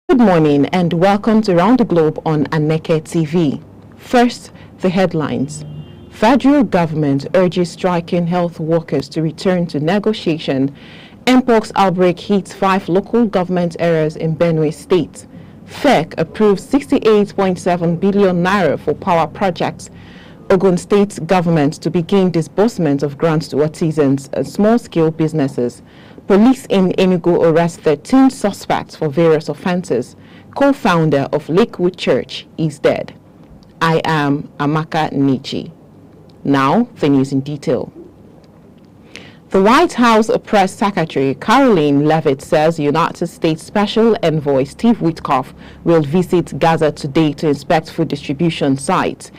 Good morning and welcome to Round the Globe on Aneke TV. First, the headlines. Federal government urges striking health workers to return to negotiation. Mpox outbreak hits 5 local government areas in Benue State. FEC approves 68.7 billion naira for power projects. Ogun State government to begin disbursement of grants to artisans and small-scale businesses. Police in Enugu arrest 13 suspects for various offences. Co-founder of Lakewood Church is dead. I am Aneke. Now, the news in detail. The White House Press Secretary Caroline Leavitt says United States Special Envoy Steve Witkoff will visit Gaza today to inspect food distribution sites.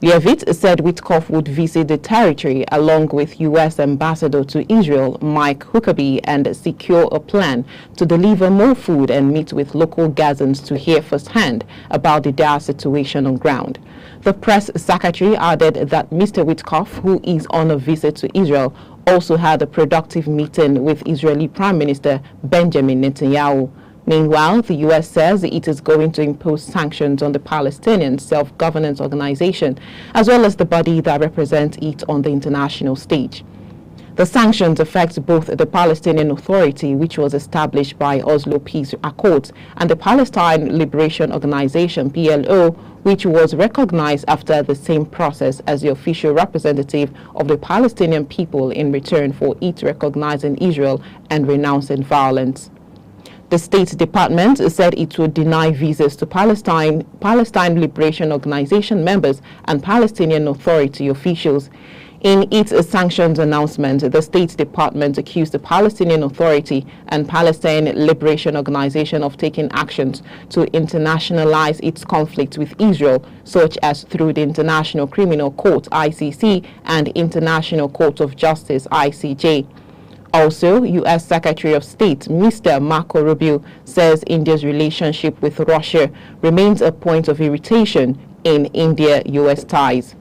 Leavitt said Witkoff would visit the territory along with U.S. Ambassador to Israel Mike Huckabee and secure a plan to deliver more food and meet with local Gazans to hear firsthand about the dire situation on ground. The press secretary added that Mr. Witkoff, who is on a visit to Israel, also had a productive meeting with Israeli Prime Minister Benjamin Netanyahu. Meanwhile, the U.S. says it is going to impose sanctions on the Palestinian Self-Governance Organization, as well as the body that represents it on the international stage. The sanctions affect both the Palestinian Authority, which was established by Oslo Peace Accords, and the Palestine Liberation Organization, PLO, which was recognized after the same process as the official representative of the Palestinian people in return for it recognizing Israel and renouncing violence. The State Department said it would deny visas to Palestine Liberation Organization members and Palestinian Authority officials. In its sanctions announcement, the State Department accused the Palestinian Authority and Palestine Liberation Organization of taking actions to internationalize its conflict with Israel, such as through the International Criminal Court, ICC, and International Court of Justice, ICJ. Also, U.S. Secretary of State Mr. Marco Rubio says India's relationship with Russia remains a point of irritation in India-U.S. ties.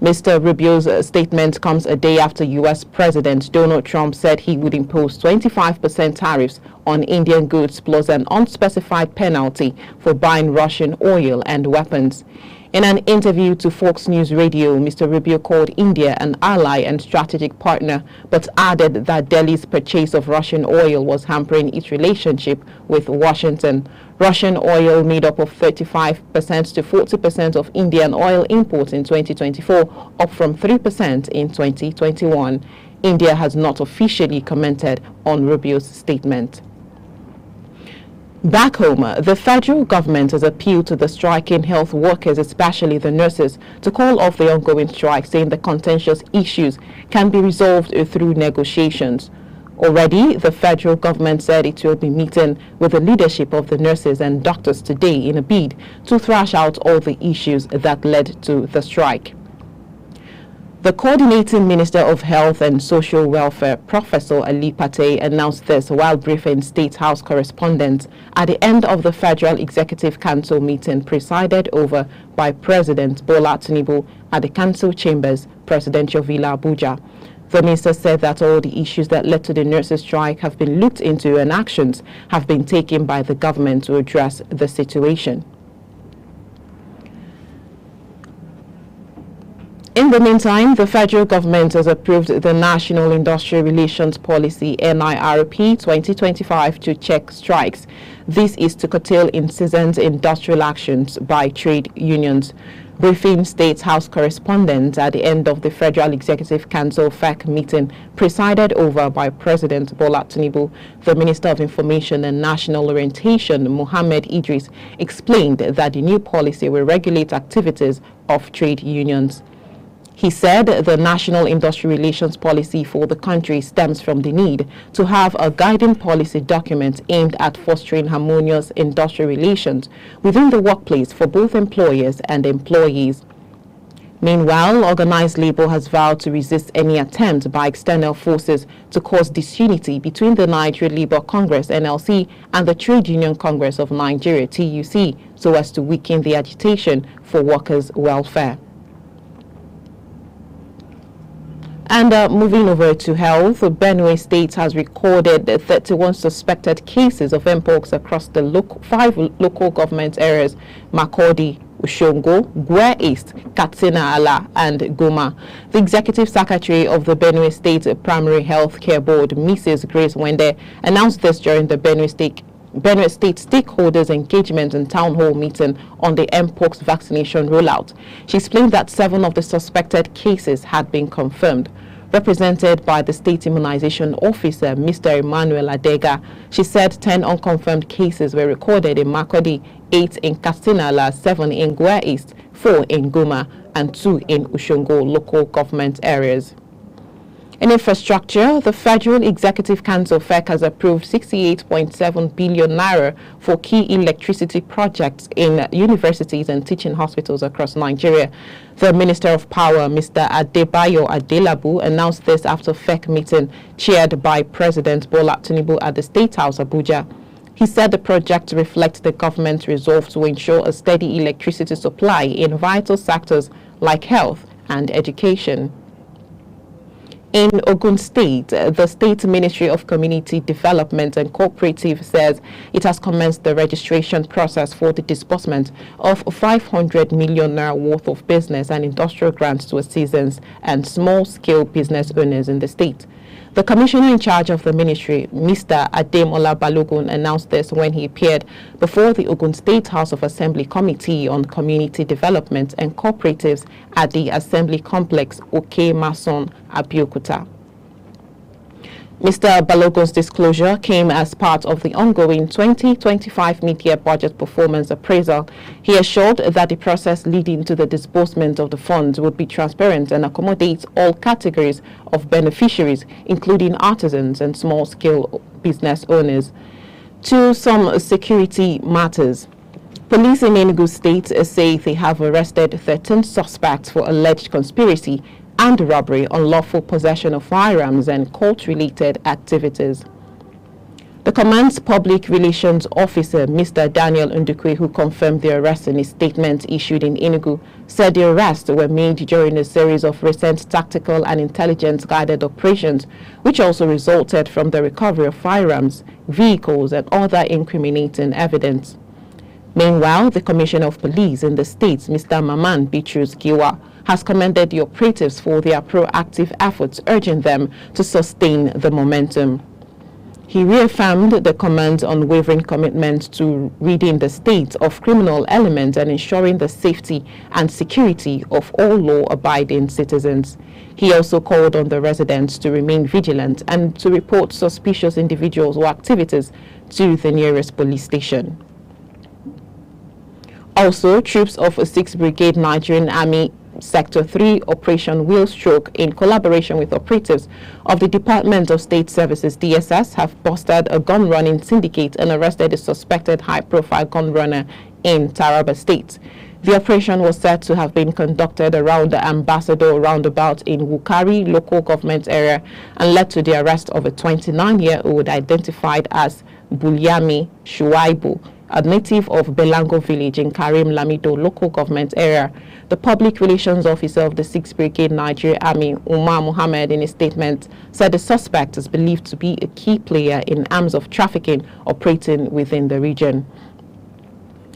Mr. Rubio's statement comes a day after U.S. President Donald Trump said he would impose 25% tariffs on Indian goods plus an unspecified penalty for buying Russian oil and weapons. In an interview to Fox News Radio, Mr. Rubio called India an ally and strategic partner, but added that Delhi's purchase of Russian oil was hampering its relationship with Washington. Russian oil made up of 35% to 40% of Indian oil imports in 2024, up from 3% in 2021. India has not officially commented on Rubio's statement. Back home, the federal government has appealed to the striking health workers, especially the nurses, to call off the ongoing strike, saying the contentious issues can be resolved through negotiations. Already, the federal government said it will be meeting with the leadership of the nurses and doctors today in a bid to thrash out all the issues that led to the strike. The Coordinating Minister of Health and Social Welfare, Professor Ali Pate, announced this while briefing State House correspondents at the end of the Federal Executive Council meeting presided over by President Bola Tinubu at the Council Chambers, Presidential Villa, Abuja. The minister said that all the issues that led to the nurses' strike have been looked into and actions have been taken by the government to address the situation. In the meantime, the federal government has approved the National Industrial Relations Policy NIRP 2025 to check strikes. This is to curtail incessant industrial actions by trade unions. Briefing State House correspondents at the end of the Federal Executive Council FEC meeting presided over by President Bola Tinubu, the Minister of Information and National Orientation, Mohammed Idris, explained that the new policy will regulate activities of trade unions. He said the National Industrial Relations Policy for the country stems from the need to have a guiding policy document aimed at fostering harmonious industrial relations within the workplace for both employers and employees. Meanwhile, organized labor has vowed to resist any attempt by external forces to cause disunity between the Nigeria Labour Congress (NLC) and the Trade Union Congress of Nigeria (TUC) so as to weaken the agitation for workers' welfare. And moving over to health, Benue State has recorded 31 suspected cases of mpox across the five local government areas: Makurdi, Ushongo, Gwe East, Katsina Ala, and Goma. The Executive Secretary of the Benue State Primary Health Care Board, Mrs. Grace Wende, announced this during the Benue State stakeholders engagement and town hall meeting on the mpox vaccination rollout. She explained that 7 of the suspected cases had been confirmed. Represented by the state immunization officer, Mr. Emmanuel Adega, she said 10 unconfirmed cases were recorded in Makurdi, 8 in Katsina, 7 in Gwe East, 4 in Goma, and 2 in Ushongo local government areas. In infrastructure, the Federal Executive Council FEC has approved 68.7 billion naira for key electricity projects in universities and teaching hospitals across Nigeria. The Minister of Power, Mr. Adebayo Adelabu, announced this after FEC meeting chaired by President Bola Tinubu at the State House, Abuja. He said the project reflects the government's resolve to ensure a steady electricity supply in vital sectors like health and education. In Ogun State, the State Ministry of Community Development and Cooperative says it has commenced the registration process for the disbursement of 500 million naira worth of business and industrial grants to artisans and small-scale business owners in the state. The commissioner in charge of the ministry, Mr. Ademola Balogun, announced this when he appeared before the Ogun State House of Assembly Committee on Community Development and Cooperatives at the Assembly Complex, Oke Mason, Abeokuta. Mr. Balogun's disclosure came as part of the ongoing 2025 mid-year budget performance appraisal. He assured that the process leading to the disbursement of the funds would be transparent and accommodate all categories of beneficiaries, including artisans and small-scale business owners. To some security matters. Police in Enugu State say they have arrested 13 suspects for alleged conspiracy and robbery, unlawful possession of firearms, and cult-related activities. The command's public relations officer, Mr. Daniel Ndukwe, who confirmed the arrest in a statement issued in Enugu, said the arrests were made during a series of recent tactical and intelligence-guided operations, which also resulted from the recovery of firearms, vehicles, and other incriminating evidence. Meanwhile, the Commissioner of Police in the state, Mr. Maman Bitrus Giwa, has commended the operatives for their proactive efforts, urging them to sustain the momentum. He reaffirmed the command's unwavering commitment to ridding the state of criminal elements and ensuring the safety and security of all law-abiding citizens. He also called on the residents to remain vigilant and to report suspicious individuals or activities to the nearest police station. Also, troops of 6th Brigade Nigerian Army Sector 3 Operation Wheelstroke, in collaboration with operatives of the Department of State Services DSS, have busted a gun-running syndicate and arrested a suspected high-profile gun runner in Taraba State. The operation was said to have been conducted around the Ambassador roundabout in Wukari local government area and led to the arrest of a 29-year-old identified as Bulyami Shuaibu, a native of Belango village in Karim Lamido local government area. The public relations officer of the 6th Brigade Nigeria Army, Umar Mohammed, in a statement said the suspect is believed to be a key player in arms of trafficking operating within the region.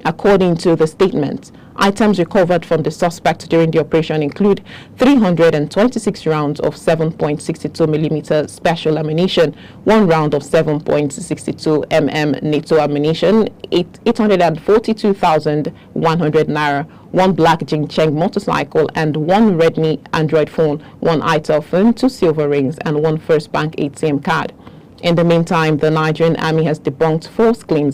According to the statement, items recovered from the suspect during the operation include 326 rounds of 7.62mm special ammunition, 1 round of 7.62mm NATO ammunition, 842,100 naira, 1 black Jincheng motorcycle, and 1 Redmi Android phone, 1 itel phone, 2 silver rings, and 1 First Bank ATM card. In the meantime, the Nigerian Army has debunked false claims